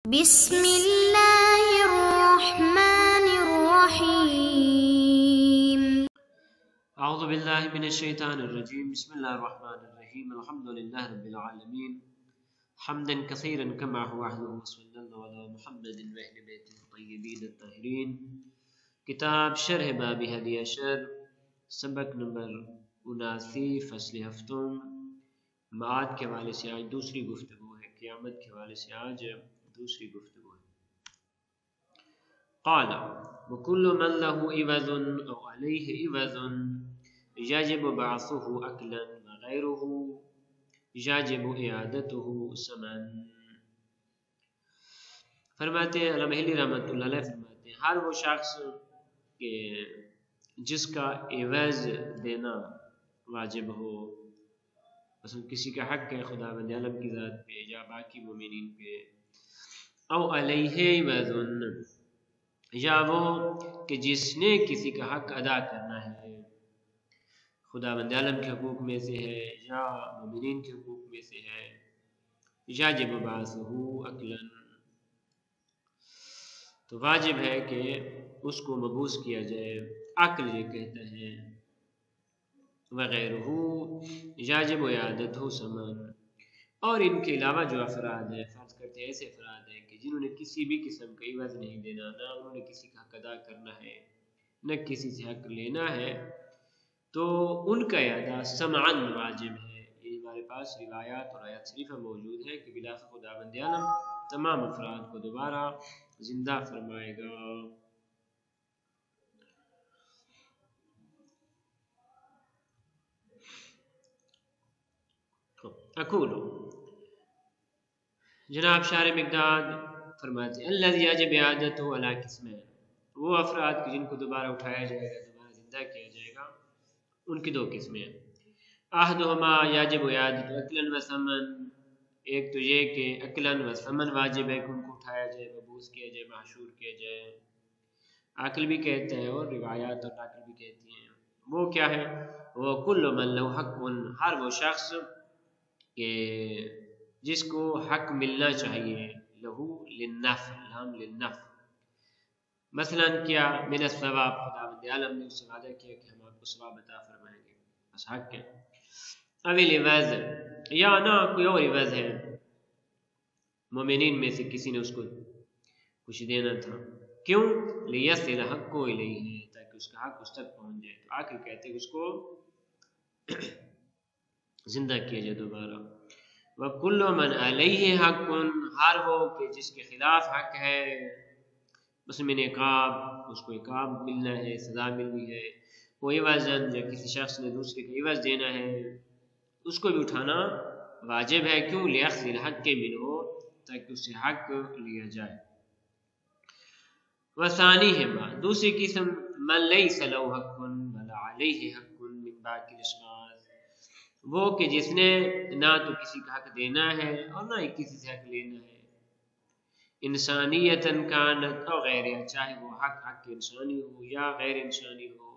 بسم اللہ الرحمن الرحیم اعوذ باللہ من الشیطان الرجیم بسم اللہ الرحمن الرحیم الحمدللہ رب العالمین حمدا کثیرا کما هو اهله وصلی اللہ علی محمد واہل بیتہ الطیبین الطاہرین۔ کتاب شرح باب ہدی عشر، سبق نمبر 79، فصل ہفتم، معاد کے حوالے سے آج دوسری گفتگو ہے، قیامت کے حوالے سے آج دوسری گفتگو ہے۔ قال وكل من له عوض او عليه عوض يجب بعثه اكلا وغيره يجب اعادته سمن۔ فرماتے ہیں علامہ ہلی رحمۃ اللہ علیہ، فرماتے ہیں ہر وہ شخص کہ جس کا عوض دینا واجب ہو، مثلا کسی کا حق ہے خدا بند عالم کی ذات پہ یا باقی مومنین پہ، او علیہ عوض، یا وہ کہ جس نے کسی کا حق ادا کرنا ہے، خدا بند عالم کے حقوق میں سے ہے یا مومنین کے حقوق میں سے ہے، یجب بعثہ عقلا، تو واجب ہے کہ اس کو مبعوث کیا جائے، عقل یہ کہتا ہے، وغیرہ یجب اعادتہ سمن، اور ان کے علاوہ جو افراد ہیں، فرض کرتے ہیں ایسے افراد ہیں کہ جنہوں نے کسی بھی قسم کا عوض نہیں دینا، نہ انہوں نے کسی کا حق ادا کرنا ہے نہ کسی سے حق لینا ہے، تو ان کا اعادہ سمعاً واجب ہے۔ یہ ہمارے پاس روایات اور آیات شریفہ موجود ہے کہ بلا خدا بند عالم تمام افراد کو دوبارہ زندہ فرمائے گا۔ اقول، جناب شارح مقداد فرماتے ہیں الذی یجب اعادتہ علی قسمین، وہ افراد کہ جن کو دوبارہ اٹھایا جائے گا، دوبارہ زندہ کیا جائے گا، ان کی دو قسمیں ہیں۔ احدہما یجب اعادتہ عقلا و ثمن، ایک تو یہ کہ عقلا و ثمن واجب ہے کہ ان کو اٹھایا جائے، مبعوث کیا جائے، محشور کیا جائے، عقل بھی کہتا ہے اور روایات اور عقل بھی کہتی ہیں۔ وہ کیا ہے؟ وہ کل من لہ حق، ہر وہ شخص کہ جس کو حق ملنا چاہیے، لہو للنفع، لام للنفع، مثلا کیا من الثواب، خدا بند عالم نے اس سے وعدہ کیا کہ ہم آپ کو ثواب عطا فرمائیں گے، بس حق ہے۔ اویل عوض، یا نہ کوئی اور عوض ہے، مومنین میں سے کسی نے اس کو کچھ دینا تھا، کیوں؟ لیصل حق الیہ، تاکہ اس کا حق اس تک پہنچ جائے، تو عقل کہتے ہیں اس کو زندہ کیا جائے دوبارہ۔ وَكُلُّ مَنْ عَلَيْهِ حَقٌ، ہر وہ کہ جس کے خلاف حق ہے، اس میں عقاب، اس کو عقاب ملنا ہے، سزا ملنی ہے، وہ عوضاً، یا کسی شخص نے دوسرے کو عوض دینا ہے، اس کو بھی اٹھانا واجب ہے، کیوں؟ لِيَأْخُذَ الْحَقَّ مِنْهُ، تاکہ اس سے حق لیا جائے۔ وَثَانِيهِمَا، دوسری قسم، مَنْ لَيْسَ لَهُ حَقٌّ وَلَا عَلَيْهِ حَقٌّ مِنْ بَاقِي الْأَشْخَاصِ، وہ کہ جس نے نہ تو کسی کا حق دینا ہے اور نہ ہی کسی سے حق لینا ہے، انسانیتاً کانت او غیر، چاہے وہ حق انسانی ہو یا غیر انسانی ہو،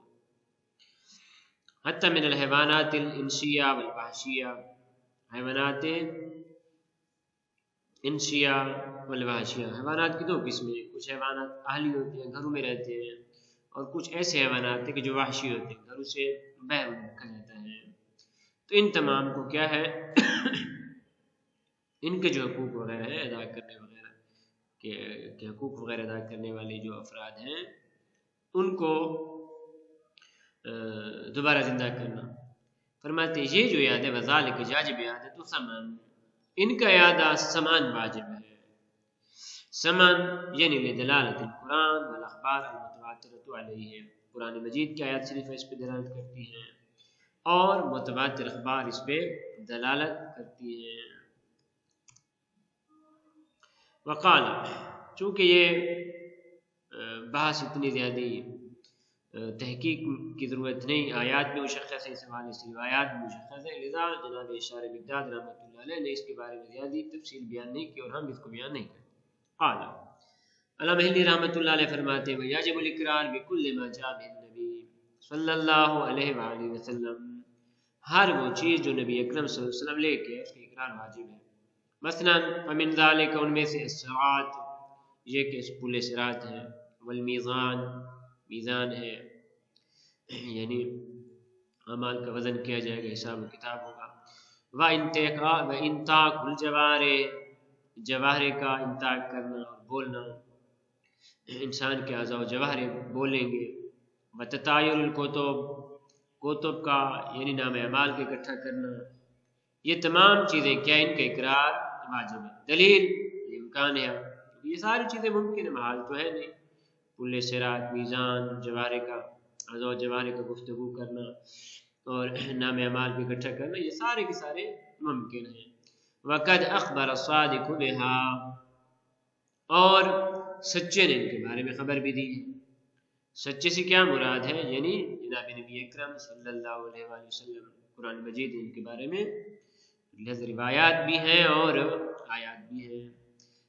حتی من الحیوانات الانسیہ والوحشیہ، حیوانات انسیہ والوحشیہ، حیوانات کی دو قسمیں ہیں، کچھ حیوانات اہلی ہوتے ہیں، گھروں میں رہتے ہیں، اور کچھ ایسے حیوانات ہیں کہ جو وحشی ہوتے ہیں، گھروں سے باہر رکھا جاتا ہے، تو ان تمام کو کیا ہے ان کے جو حقوق وغیرہ ہیں ادا کرنے وغیرہ کہ حقوق وغیرہ ادا کرنے والے جو افراد ہیں ان کو دوبارہ زندہ کرنا۔ فرماتے ہیں یہ جو یاد ہے وذالک یجب اعادۃ ثمن، ان کا اعادہ سمان واجب ہے، سمان یعنی لدلالت القرآن والاخبار المتواترۃ علیہ، قرآن مجید کی آیات شریفہ اس پہ دلالت کرتی ہیں اور متواتر اخبار اس پہ دلالت کرتی ہیں۔ وقال، چونکہ یہ بحث اتنی زیادہ تحقیق کی ضرورت نہیں، آیات میں مشخص ہے، اس حوالے سے روایات میں مشخص ہے، لذا جناب شارح مقداد رحمۃ اللہ علیہ نے اس کے بارے میں زیادہ تفصیل بیان نہیں کی اور ہم اس کو بیان نہیں کریں۔ قال، علامہ ہلی رحمۃ اللہ علیہ فرماتے ہیں وَيَجِبُ الْإِقْرَارُ بِكُلِّ مَا جَاءَ بِهِ النَّبِيُّ صلی اللہ علیہ وآلہ وسلم، ہر وہ چیز جو نبی اکرم صلی اللہ علیہ وسلم لے کے اس کا اقرار واجب ہے۔ مثلا فمن ذالک ان میں سے الصراط یہ کہ پل صراط ہے، والمیزان میزان ہے یعنی اعمال کا وزن کیا جائے گا، حساب و کتاب ہوگا، وانطاق الجوارح جواہر کا انطاق کرنا اور بولنا، انسان کے اعضاء و جواہر بولیں گے، وتطایر الکتب کتب کا یعنی نام اعمال کے اکٹھا کرنا، یہ تمام چیزیں کیا ان کا اقرار واجب ہے۔ دلیل امکان ہے، یہ ساری چیزیں ممکن ہے، محال تو ہے نہیں، پل صراط، میزان، جواہر کا اعضاء و جواہر کا گفتگو کرنا اور نام اعمال کو اکٹھا کرنا، یہ سارے کے سارے ممکن ہیں۔ وقد اخبر الصادق بها اور سچے نے ان کے بارے میں خبر بھی دی ہے۔ سچے سے کیا مراد ہے؟ یعنی جناب نبی اکرم صلی اللہ علیہ وآلہ وسلم، قرآن مجید ان کے بارے میں لہذا روایات بھی ہیں اور آیات بھی ہیں،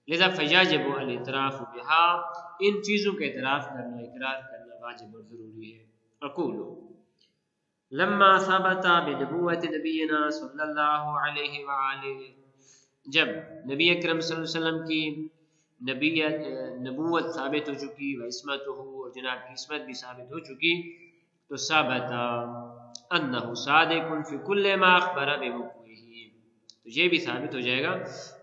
لہذا فیجب الاعتراف بها ان چیزوں کا اعتراف کرنا، اقرار کرنا واجب اور ضروری ہے۔ اقول لما ثبت بنبوت نبینا صلی اللہ علیہ وآلہ جب نبی اکرم صلی اللہ علیہ وسلم کی نبوت ثابت ہو چکی، و عصمت ہو اور جناب کی عصمت بھی ثابت ہو چکی، تو ثابت انہ صادق فی کل ما اخبر بوقوعہ، تو یہ بھی ثابت ہو جائے گا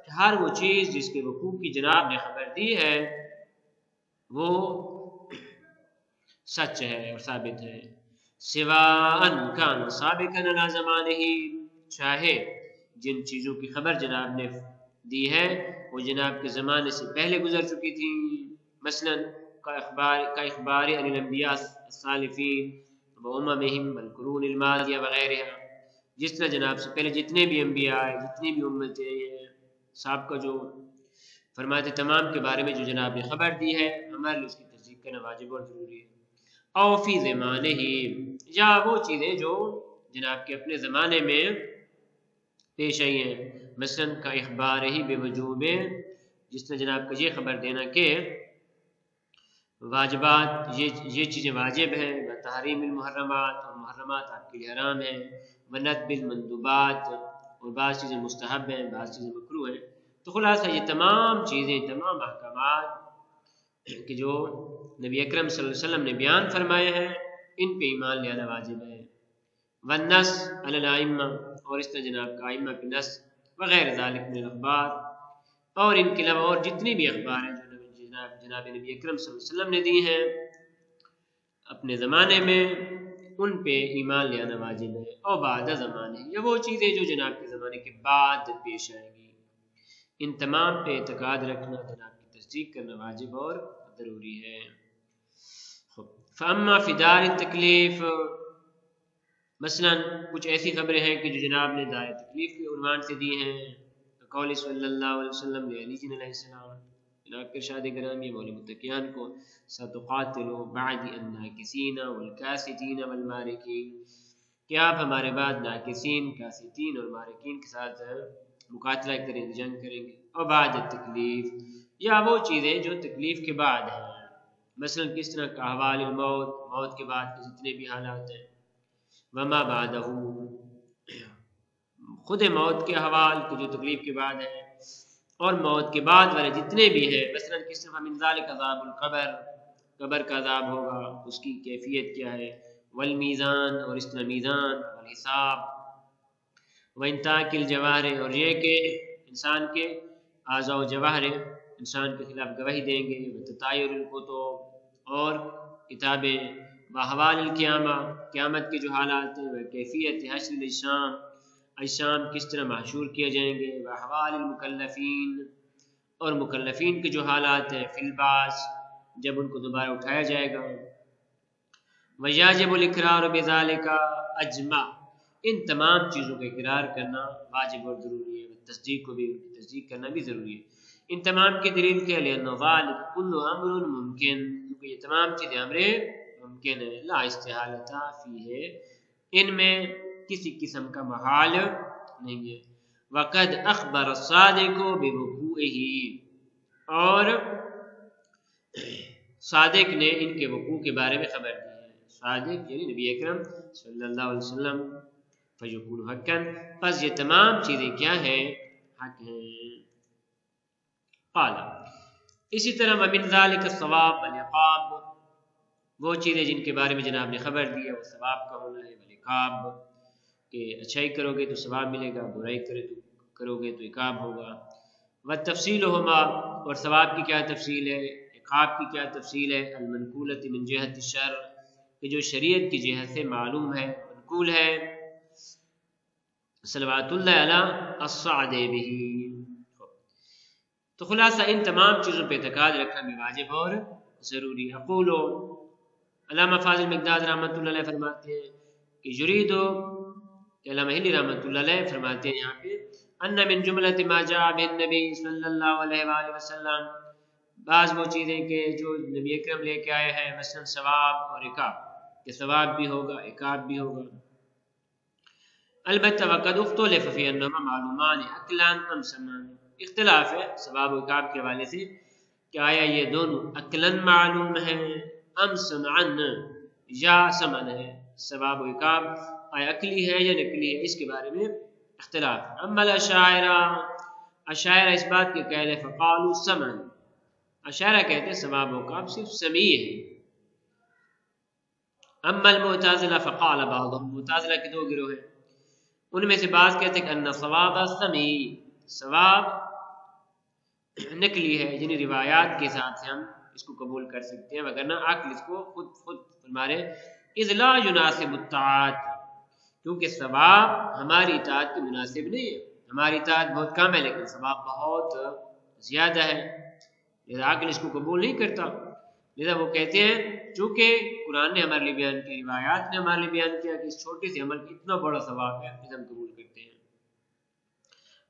کہ ہر وہ چیز جس کے وقوع کی جناب نے خبر دی ہے وہ سچ ہے اور ثابت ہے، سواء کان سابقا علی زمانہ، چاہے جن چیزوں کی خبر جناب نے دی ہے وہ جناب کے زمانے سے پہلے گزر چکی تھی، مثلا کا اخبار عن الانبیاء السالفین و اممہم والقرون الماضیہ وغیرہ، جس طرح جناب سے پہلے جتنے بھی انبیاء آئے، جتنی بھی امتیں ہیں، سابقہ جو فرماتے تمام کے بارے میں جو جناب نے خبر دی ہے، ہمارے لیے اس کی تصدیق کرنا واجب اور ضروری ہے۔ او فی زمانہ ہی، یا وہ چیزیں جو جناب کے اپنے زمانے میں پیش آئی ہیں، مثلا کا اخبار ہی بے وجوب، جس طرح جناب کو یہ خبر دینا کہ واجبات یہ چیزیں واجب ہیں، تحریم المحرمات اور محرمات آپ کے لیے حرام ہیں، وندب المندوبات اور بعض چیزیں مستحب ہیں، بعض چیزیں مکروہ ہیں، تو خلاصہ یہ تمام چیزیں، تمام احکامات کہ جو نبی اکرم صلی اللہ علیہ وسلم نے بیان فرمائے ہیں ان پہ ایمان لینا واجب ہے، والنص علی الائمہ اور اس طرح جناب کا ائمہ پہ نص وغیر ذالک من الاخبار، اور ان کے علاوہ اور جتنی بھی اخبار ہیں جو جناب نبی اکرم صلی اللہ علیہ وسلم نے دی ہیں اپنے زمانے میں، ان پہ ایمان لینا واجب ہے، اور بعد زمانے یہ وہ چیزیں جو جناب کے زمانے کے بعد پیش آئیں گی، ان تمام پہ اعتقاد رکھنا، جناب کی تصدیق کرنا واجب اور ضروری ہے۔ فاما فی دار التکلیف، مثلا کچھ ایسی خبریں ہیں کہ جو جناب نے دار تکلیف کے عنوان سے دی ہیں، قول صلی اللہ علیہ وسلم علی جن علیہ السلام، جناب کے ارشاد گرامی مولوی متقیان کو، ستقاتلوا بعد الناکسین والکاسدین والمارکین، کہ آپ ہمارے بعد ناکسین، کاسدین اور مارکین کے ساتھ مقاتلہ کریں گے، جنگ کریں گے، اور بعد تکلیف، یا وہ چیزیں جو تکلیف کے بعد ہیں، مثلا کس طرح کا احوال الموت، موت کے بعد کے جتنے بھی حالات ہیں، وما بعدہ خود موت کے حوال کو جو تکلیف کے بعد ہے، اور موت کے بعد والے جتنے بھی ہیں، مثلا کس طرح من ذالک عذاب القبر، قبر کا عذاب ہوگا، اس کی کیفیت کیا ہے، والمیزان اور اس طرح میزان، والحساب، وانطاق الجوارح اور یہ کہ انسان کے اعضاء و جواہر انسان کے خلاف گواہی دیں گے، وتطایر الکتب اور کتابیں، واحوال القیامہ قیامت کے جو حالات ہیں، وکیفیت حشر الاجسام اجسام کس طرح محشور کیے جائیں گے، واحوال المکلفین اور مکلفین کے جو حالات ہیں، فی البعث جب ان کو دوبارہ اٹھایا جائے گا، ویجب الاقرار بذالک اجمع ان تمام چیزوں کا اقرار کرنا واجب اور ضروری ہے، تصدیق کو بھی تصدیق کرنا بھی ضروری ہے۔ ان تمام کی دلیل کے لیے ذالک کل امر ممکن، کیونکہ یہ تمام چیزیں امر ممکن ہے، لا استحالۃ فیہ ان میں کسی قسم کا محال نہیں ہے، وقد اخبر الصادق بوقوعہ اور صادق نے ان کے وقوع کے بارے میں خبر دی ہے، صادق یعنی نبی اکرم صلی اللہ علیہ وسلم، فیکون حقا پس یہ تمام چیزیں کیا ہیں، حق ہیں۔ قال اسی طرح ومن ذلک الثواب والعقاب، وہ چیزیں جن کے بارے میں جناب نے خبر دی ہے وہ ثواب کا ہونا ہے، والعقاب کہ اچھائی کرو گے تو ثواب ملے گا، برائی کرو گے تو عقاب ہوگا، والتفصیلہما اور ثواب کی کیا تفصیل ہے، عقاب کی کیا تفصیل ہے، المنقولۃ من جہت الشرع کہ جو شریعت کی جہت سے معلوم ہے، منقول ہے، صلوات اللہ علی الصعد بہ۔ تو خلاصہ ان تمام چیزوں پہ اعتقاد رکھنا بھی واجب اور ضروری۔ اقول، علامہ فاضل مقداد رحمۃ اللہ علیہ فرماتے ہیں کہ یریدو کہ علامہ ہلی رحمۃ اللہ علیہ فرماتے ہیں یہاں پہ ان من جملۃ ما جاء به النبی صلی اللہ علیہ وآلہ وسلم، بعض وہ چیزیں کہ جو نبی اکرم لے کے آئے ہیں، مثلا ثواب اور عقاب، کہ ثواب بھی ہوگا عقاب بھی ہوگا، البتہ وقد اختلف فی انہما معلومان عقلا ام سمعا، اختلاف ہے ثواب و عقاب کے حوالے سے کہ آیا یہ دونوں عقلاً معلوم ہیں ام سمعا یا سمعا ہے، ثواب و عقاب آیا عقلی ہے یا نقلی ہے، اس کے بارے میں اختلاف۔ اما الاشاعرہ، اشاعرہ اس بات کے قائل ہے، فقالوا سمعا، اشاعرہ کہتے ہیں ثواب و عقاب صرف سمیع ہے۔ اما المعتزلہ فقال بعضهم، معتزلہ کے دو گروہ ہیں، ان میں سے بعض کہتے ہیں کہ ان ثواب سمیع، ثواب نقلی ہے، یعنی روایات کے ساتھ سے ہم اس کو قبول کر سکتے ہیں، وگرنہ عقل اس کو خود ہمارے اذ لا يناسب الطاعات، کیونکہ ثواب ہماری اطاعت کے مناسب نہیں ہے، ہماری اطاعت بہت کم ہے لیکن ثواب بہت زیادہ ہے، لہذا عقل اس کو قبول نہیں کرتا۔ لہذا وہ کہتے ہیں چونکہ قرآن نے ہمارے لیے بیان کیا، روایات نے ہمارے لیے بیان کیا کہ اس چھوٹے سے عمل کی اتنا بڑا ثواب ہے، اسے ہم قبول کرتے ہیں۔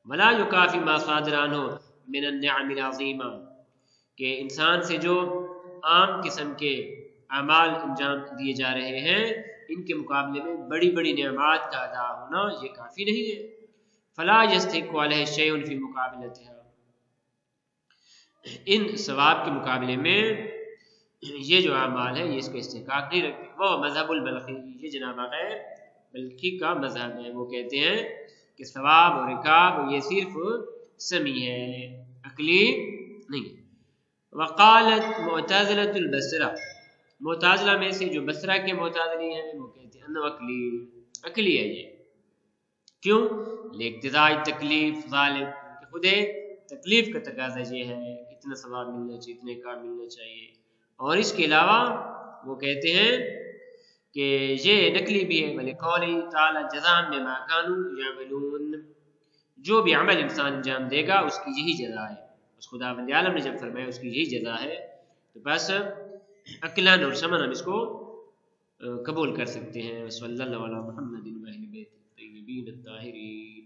ولا یکافی ما صادر عنہ من النعم العظیمہ، کہ انسان سے جو عام قسم کے اعمال انجام دیے جا رہے ہیں ان کے مقابلے میں بڑی بڑی نعمات کا ادا ہونا یہ کافی نہیں ہے۔ فلا یستحق علیہ شیء فی مقابلتها، ان ثواب کے مقابلے میں یہ جو اعمال ہے یہ اس کا استحقاق نہیں رکھتے۔ وہ مذہب البلخی، یہ جناب ہے بلخی کا مذہب ہے، وہ کہتے ہیں کہ ثواب اور عقاب یہ صرف سمیع ہے، عقلی نہیں۔ وقالت معتزلۃ البصرہ، معتزلہ میں سے جو بصرہ کے معتزلی ہیں وہ کہتے ہیں انه عقلی ہے یہ، کیوں؟ لاقتضاء تکلیف ذالک، کہ خود تکلیف کا تقاضا یہ ہے، اتنا ثواب ملنا چاہیے، اتنے کام ملنا چاہیے، اور اس کے علاوہ وہ کہتے ہیں کہ یہ نقلی بھی ہے، ولقول تعالی جزاء بما كانوا يعملون، جو بھی عمل انسان انجام دے گا اس کی یہی جزا ہے، اس خداوند عالم نے جب فرمایا اس کی یہی جزا ہے، تو بس عقلاً اور سمعاً ہم اس کو قبول کر سکتے ہیں۔ صلی اللہ علیہ محمد و اہل بیت الطیبین الطاہرین۔